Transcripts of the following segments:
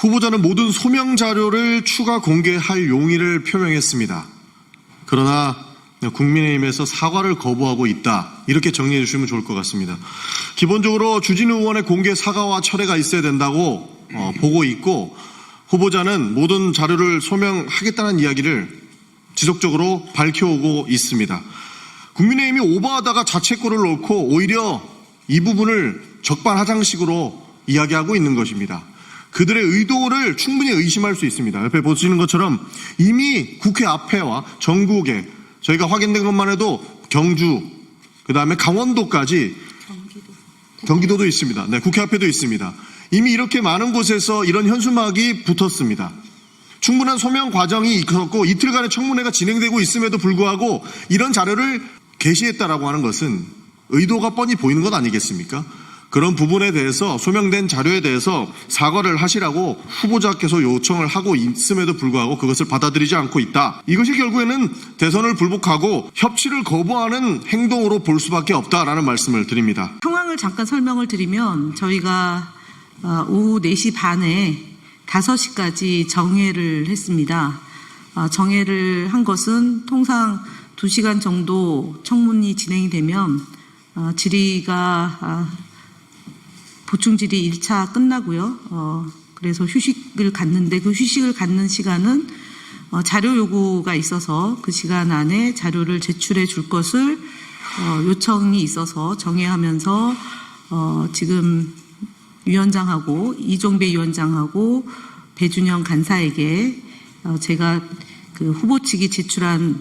후보자는 모든 소명 자료를 추가 공개할 용의를 표명했습니다. 그러나 국민의힘에서 사과를 거부하고 있다. 이렇게 정리해 주시면 좋을 것 같습니다. 기본적으로 주진우 의원의 공개 사과와 철회가 있어야 된다고 보고 있고, 후보자는 모든 자료를 소명하겠다는 이야기를 지속적으로 밝혀오고 있습니다. 국민의힘이 오버하다가 자책골을 넣고 오히려 이 부분을 적반하장식으로 이야기하고 있는 것입니다. 그들의 의도를 충분히 의심할 수 있습니다. 옆에 보시는 것처럼 이미 국회 앞에와 전국에 저희가 확인된 것만 해도 경주, 그 다음에 강원도까지, 경기도도 있습니다. 네, 국회 앞에도 있습니다. 이미 이렇게 많은 곳에서 이런 현수막이 붙었습니다. 충분한 소명 과정이 있었고 이틀간의 청문회가 진행되고 있음에도 불구하고 이런 자료를 게시했다라고 하는 것은 의도가 뻔히 보이는 것 아니겠습니까? 그런 부분에 대해서 소명된 자료에 대해서 사과를 하시라고 후보자께서 요청을 하고 있음에도 불구하고 그것을 받아들이지 않고 있다. 이것이 결국에는 대선을 불복하고 협치를 거부하는 행동으로 볼 수밖에 없다라는 말씀을 드립니다. 상황을 잠깐 설명을 드리면 저희가 오후 4시 반에 5시까지 정회를 했습니다. 정회를 한 것은 통상 2시간 정도 청문이 진행이 되면 질의가 보충 질의 1차 끝나고요. 그래서 휴식을 갖는데 그 휴식을 갖는 시간은 자료 요구가 있어서 그 시간 안에 자료를 제출해 줄 것을 요청이 있어서 정회하면서 지금 위원장하고 이종배 위원장하고 배준영 간사에게 제가 그 후보 측이 제출한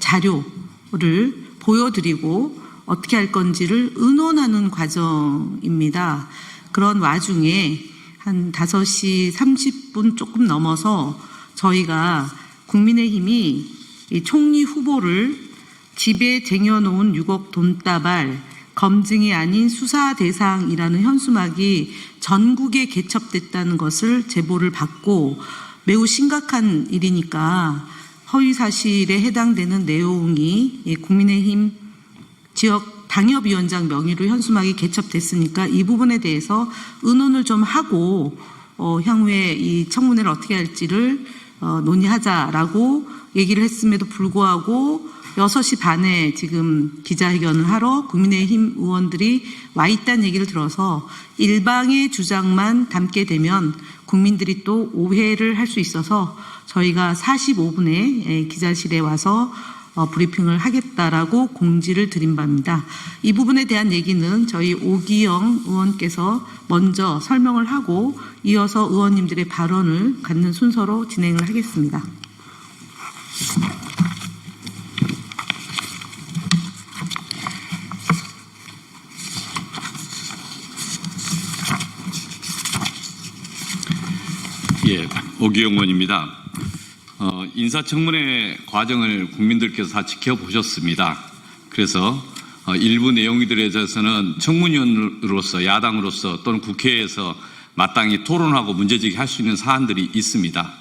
자료를 보여드리고 어떻게 할 건지를 의논하는 과정입니다. 그런 와중에 한 5시 30분 조금 넘어서 저희가 국민의힘이 이 총리 후보를 집에 쟁여놓은 6억 돈다발 검증이 아닌 수사 대상이라는 현수막이 전국에 개첩됐다는 것을 제보를 받고 매우 심각한 일이니까 허위 사실에 해당되는 내용이 국민의힘 지역 당협위원장 명의로 현수막이 개첩됐으니까 이 부분에 대해서 의논을 좀 하고 향후에 이 청문회를 어떻게 할지를 논의하자라고 얘기를 했음에도 불구하고 6시 반에 지금 기자회견을 하러 국민의힘 의원들이 와 있다는 얘기를 들어서 일방의 주장만 담게 되면 국민들이 또 오해를 할 수 있어서 저희가 45분에 기자실에 와서 브리핑을 하겠다라고 공지를 드린 바입니다. 이 부분에 대한 얘기는 저희 오기영 의원께서 먼저 설명을 하고 이어서 의원님들의 발언을 갖는 순서로 진행을 하겠습니다. 예, 오기영 의원입니다. 인사청문회 과정을 국민들께서 다 지켜보셨습니다. 그래서 일부 내용들에 대해서는 청문위원으로서 야당으로서 또는 국회에서 마땅히 토론하고 문제제기할 수 있는 사안들이 있습니다.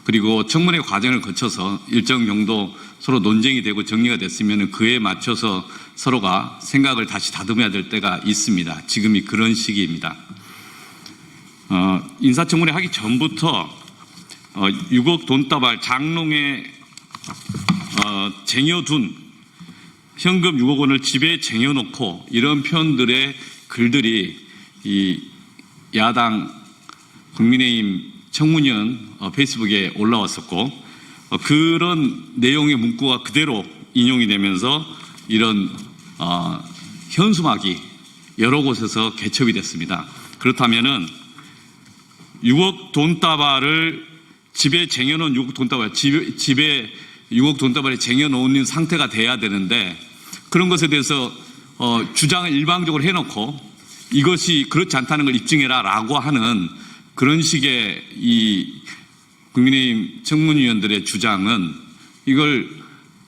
그리고 청문회 과정을 거쳐서 일정 정도 서로 논쟁이 되고 정리가 됐으면 그에 맞춰서 서로가 생각을 다시 다듬어야 될 때가 있습니다. 지금이 그런 시기입니다. 인사청문회 하기 전부터 6억 돈다발 장롱에 쟁여둔 현금 6억 원을 집에 쟁여놓고 이런 표현들의 글들이 이 야당 국민의힘 청문위원 페이스북에 올라왔었고 그런 내용의 문구가 그대로 인용이 되면서 이런 현수막이 여러 곳에서 개첩이 됐습니다. 그렇다면은 6억 돈다발을 집에 쟁여놓은 6억 돈다발, 집에 6억 돈다발에 쟁여놓은 상태가 돼야 되는데 그런 것에 대해서 주장을 일방적으로 해놓고 이것이 그렇지 않다는 걸 입증해라 라고 하는 그런 식의 이 국민의힘 청문위원들의 주장은 이걸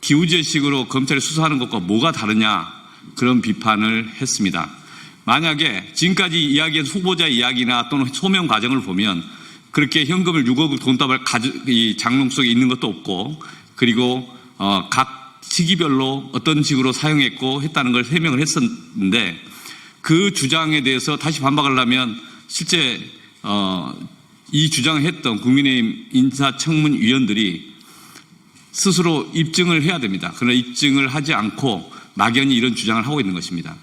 기우제식으로 검찰이 수사하는 것과 뭐가 다르냐 그런 비판을 했습니다. 만약에 지금까지 이야기한 후보자 이야기나 또는 소명 과정을 보면 그렇게 현금을 6억 돈다발 이 장롱 속에 있는 것도 없고 그리고 각 시기별로 어떤 식으로 사용했고 했다는 걸 설명을 했었는데 그 주장에 대해서 다시 반박하려면 실제 이 주장을 했던 국민의힘 인사청문위원들이 스스로 입증을 해야 됩니다. 그러나 입증을 하지 않고 막연히 이런 주장을 하고 있는 것입니다.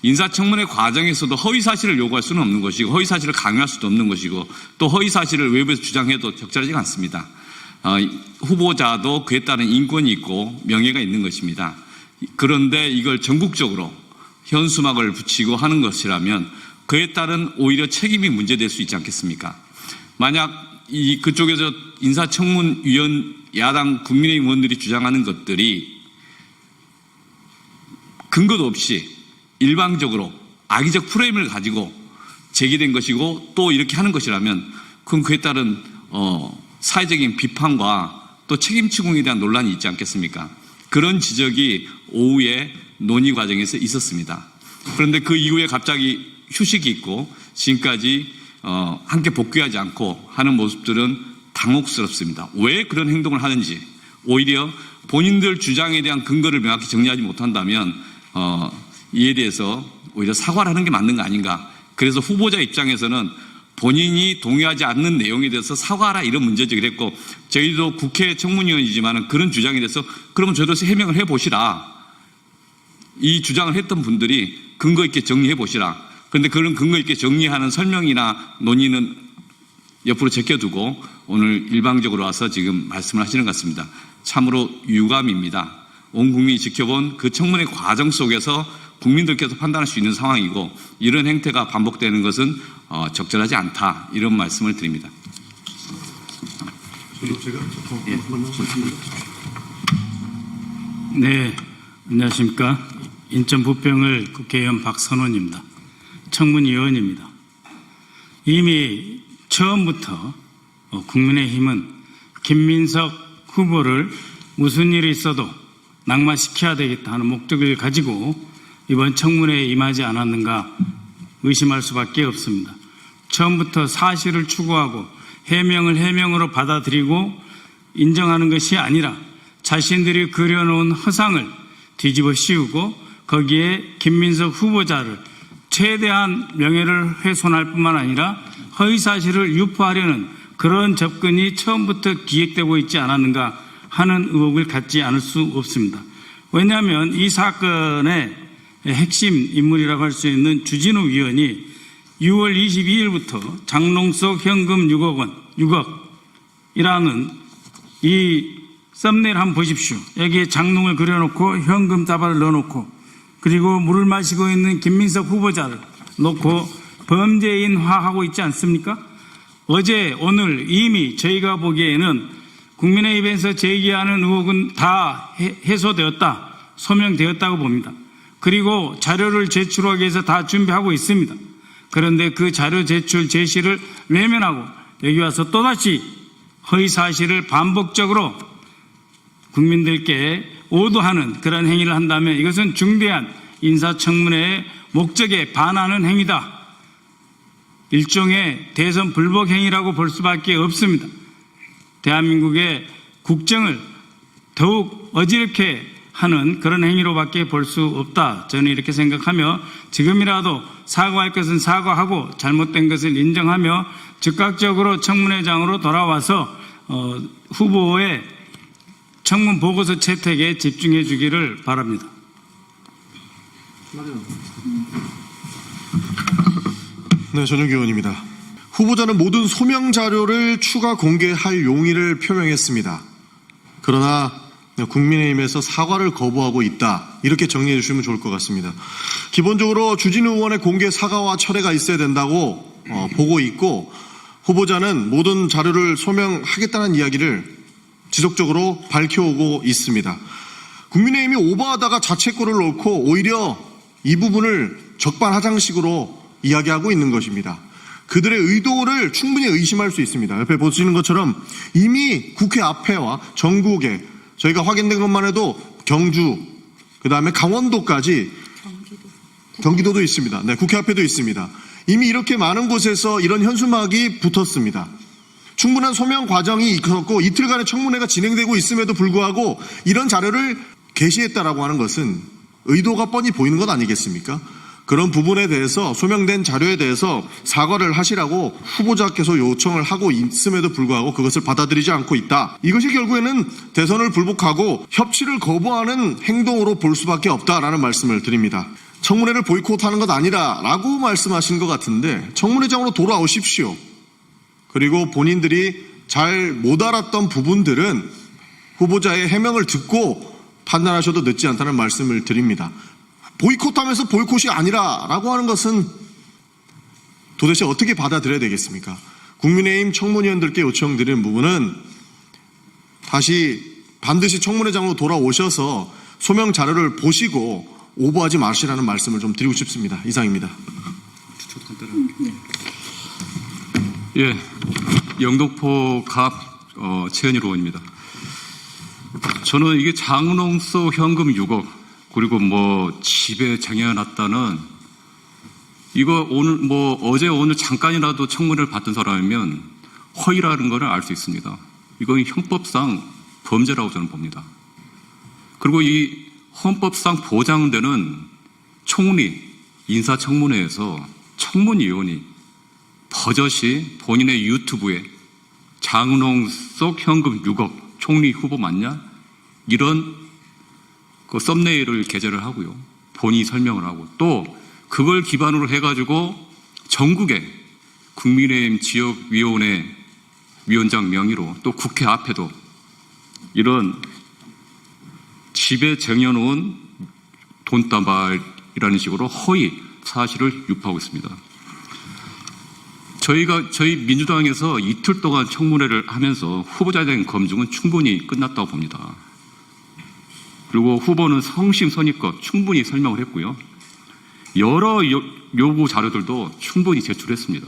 인사청문회 과정에서도 허위사실을 요구할 수는 없는 것이고 허위사실을 강요할 수도 없는 것이고 또 허위사실을 외부에서 주장해도 적절하지가 않습니다. 후보자도 그에 따른 인권이 있고 명예가 있는 것입니다. 그런데 이걸 전국적으로 현수막을 붙이고 하는 것이라면 그에 따른 오히려 책임이 문제될 수 있지 않겠습니까? 만약 그쪽에서 인사청문위원 야당 국민의힘 의원들이 주장하는 것들이 근거도 없이 일방적으로 악의적 프레임을 가지고 제기된 것이고 또 이렇게 하는 것이라면 그건 그에 따른 사회적인 비판과 또 책임 추궁에 대한 논란이 있지 않겠습니까? 그런 지적이 오후에 논의 과정에서 있었습니다. 그런데 그 이후에 갑자기 휴식이 있고 지금까지 함께 복귀하지 않고 하는 모습들은 당혹스럽습니다. 왜 그런 행동을 하는지 오히려 본인들 주장에 대한 근거를 명확히 정리하지 못한다면 이에 대해서 오히려 사과를 하는 게 맞는 거 아닌가. 그래서 후보자 입장에서는 본인이 동의하지 않는 내용에 대해서 사과하라 이런 문제제기를 했고 저희도 국회 청문위원이지만 그런 주장에 대해서 그러면 저희도 해명을 해보시라. 이 주장을 했던 분들이 근거 있게 정리해 보시라. 그런데 그런 근거 있게 정리하는 설명이나 논의는 옆으로 제껴두고 오늘 일방적으로 와서 지금 말씀을 하시는 것 같습니다. 참으로 유감입니다. 온 국민이 지켜본 그 청문회 과정 속에서 국민들께서 판단할 수 있는 상황이고 이런 행태가 반복되는 것은 적절하지 않다. 이런 말씀을 드립니다. 네, 안녕하십니까. 인천 부평을 국회의원 박선원입니다. 청문위원입니다. 이미 처음부터 국민의힘은 김민석 후보를 무슨 일이 있어도 낙마시켜야 되겠다 하는 목적을 가지고 이번 청문회에 임하지 않았는가 의심할 수밖에 없습니다. 처음부터 사실을 추구하고 해명을 해명으로 받아들이고 인정하는 것이 아니라 자신들이 그려놓은 허상을 뒤집어 씌우고 거기에 김민석 후보자를 최대한 명예를 훼손할 뿐만 아니라 허위사실을 유포하려는 그런 접근이 처음부터 기획되고 있지 않았는가 하는 의혹을 갖지 않을 수 없습니다. 왜냐하면 이 사건의 핵심 인물이라고 할 수 있는 주진우 위원이 6월 22일부터 장롱속 현금 6억이라는 이 썸네일 한번 보십시오. 여기에 장롱을 그려놓고 현금 다발을 넣어놓고 그리고 물을 마시고 있는 김민석 후보자를 놓고 범죄인화하고 있지 않습니까? 어제 오늘 이미 저희가 보기에는 국민의힘에서 제기하는 의혹은 다 해소되었다, 소명되었다고 봅니다. 그리고 자료를 제출하기 위해서 다 준비하고 있습니다. 그런데 그 자료 제출 제시를 외면하고 여기 와서 또다시 허위사실을 반복적으로 국민들께 오도하는 그런 행위를 한다면 이것은 중대한 인사청문회의 목적에 반하는 행위다. 일종의 대선 불복 행위라고 볼 수밖에 없습니다. 대한민국의 국정을 더욱 어지럽게 하는 그런 행위로밖에 볼 수 없다. 저는 이렇게 생각하며 지금이라도 사과할 것은 사과하고 잘못된 것을 인정하며 즉각적으로 청문회장으로 돌아와서 후보의 청문 보고서 채택에 집중해 주기를 바랍니다. 네, 전용기 의원입니다. 후보자는 모든 소명 자료를 추가 공개할 용의를 표명했습니다. 그러나 국민의힘에서 사과를 거부하고 있다. 이렇게 정리해 주시면 좋을 것 같습니다. 기본적으로 주진우 의원의 공개 사과와 철회가 있어야 된다고 보고 있고 후보자는 모든 자료를 소명하겠다는 이야기를 지속적으로 밝혀오고 있습니다. 국민의힘이 오버하다가 자책골을 넣고 오히려 이 부분을 적반하장식으로 이야기하고 있는 것입니다. 그들의 의도를 충분히 의심할 수 있습니다. 옆에 보시는 것처럼 이미 국회 앞에와 전국에 저희가 확인된 것만 해도 경주, 그 다음에 강원도까지 경기도도 있습니다. 네, 국회 앞에도 있습니다. 이미 이렇게 많은 곳에서 이런 현수막이 붙었습니다. 충분한 소명 과정이 있었고 이틀간의 청문회가 진행되고 있음에도 불구하고 이런 자료를 게시했다라고 하는 것은 의도가 뻔히 보이는 것 아니겠습니까? 그런 부분에 대해서 소명된 자료에 대해서 사과를 하시라고 후보자께서 요청을 하고 있음에도 불구하고 그것을 받아들이지 않고 있다. 이것이 결국에는 대선을 불복하고 협치를 거부하는 행동으로 볼 수밖에 없다라는 말씀을 드립니다. 청문회를 보이콧하는 것 아니라라고 말씀하신 것 같은데 청문회장으로 돌아오십시오. 그리고 본인들이 잘 못 알았던 부분들은 후보자의 해명을 듣고 판단하셔도 늦지 않다는 말씀을 드립니다. 보이콧하면서 보이콧이 아니라라고 하는 것은 도대체 어떻게 받아들여야 되겠습니까? 국민의힘 청문위원들께 요청드리는 부분은 다시 반드시 청문회장으로 돌아오셔서 소명 자료를 보시고 오버하지 마시라는 말씀을 좀 드리고 싶습니다. 이상입니다. 예, 영등포 갑 최현일 의원입니다. 저는 이게 장롱소 현금 6억 그리고 뭐 집에 쟁여놨다는 이거 어제 오늘 잠깐이라도 청문회를 받던 사람이면 허위라는 것을 알 수 있습니다. 이건 형법상 범죄라고 저는 봅니다. 그리고 이 헌법상 보장되는 총리 인사청문회에서 청문위원이 버젓이 본인의 유튜브에 장롱 속 현금 6억 총리 후보 맞냐? 이런 그 썸네일을 게재를 하고요. 본인이 설명을 하고 또 그걸 기반으로 해가지고 전국의 국민의힘 지역위원회 위원장 명의로 또 국회 앞에도 이런 집에 쟁여놓은 돈다발이라는 식으로 허위 사실을 유포하고 있습니다. 저희 민주당에서 이틀 동안 청문회를 하면서 후보자에 대한 검증은 충분히 끝났다고 봅니다. 그리고 후보는 성심성의껏 충분히 설명을 했고요. 여러 요구 자료들도 충분히 제출했습니다.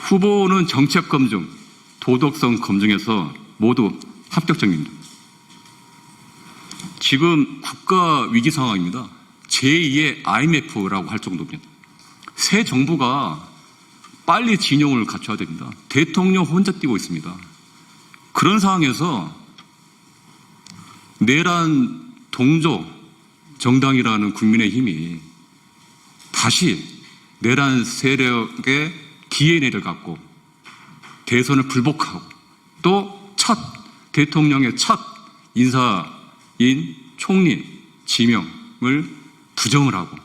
후보는 정책 검증, 도덕성 검증에서 모두 합격점입니다. 지금 국가 위기 상황입니다. 제2의 IMF라고 할 정도입니다. 새 정부가 빨리 진영을 갖춰야 됩니다. 대통령 혼자 뛰고 있습니다. 그런 상황에서 내란 동조 정당이라는 국민의힘이 다시 내란 세력의 DNA를 갖고 대선을 불복하고 또 대통령의 첫 인사인 총리 지명을 부정을 하고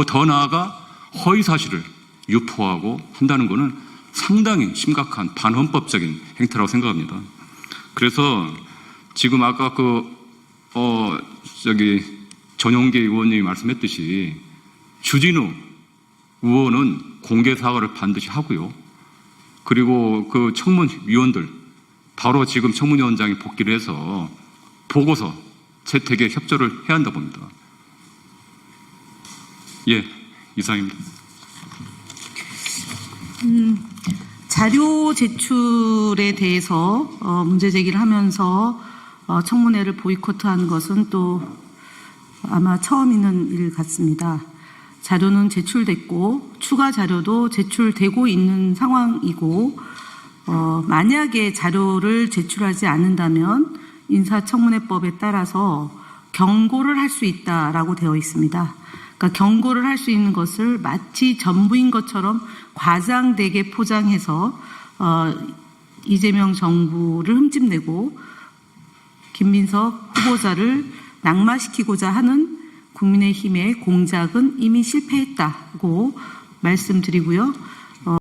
더 나아가 허위 사실을 유포하고 한다는 것은 상당히 심각한 반헌법적인 행태라고 생각합니다. 그래서 지금 아까 전용계 의원님이 말씀했듯이 주진우 의원은 공개 사과를 반드시 하고요. 그리고 그 청문위원들 바로 지금 청문위원장이 복귀를 해서 보고서 채택에 협조를 해야 한다고 봅니다. 예, 이상입니다. 자료 제출에 대해서 문제 제기를 하면서 청문회를 보이콧한 것은 또 아마 처음 있는 일 같습니다. 자료는 제출됐고 추가 자료도 제출되고 있는 상황이고 만약에 자료를 제출하지 않는다면 인사청문회법에 따라서 경고를 할 수 있다라고 되어 있습니다. 그러니까 경고를 할 수 있는 것을 마치 전부인 것처럼 과장되게 포장해서 이재명 정부를 흠집내고 김민석 후보자를 낙마시키고자 하는 국민의힘의 공작은 이미 실패했다고 말씀드리고요.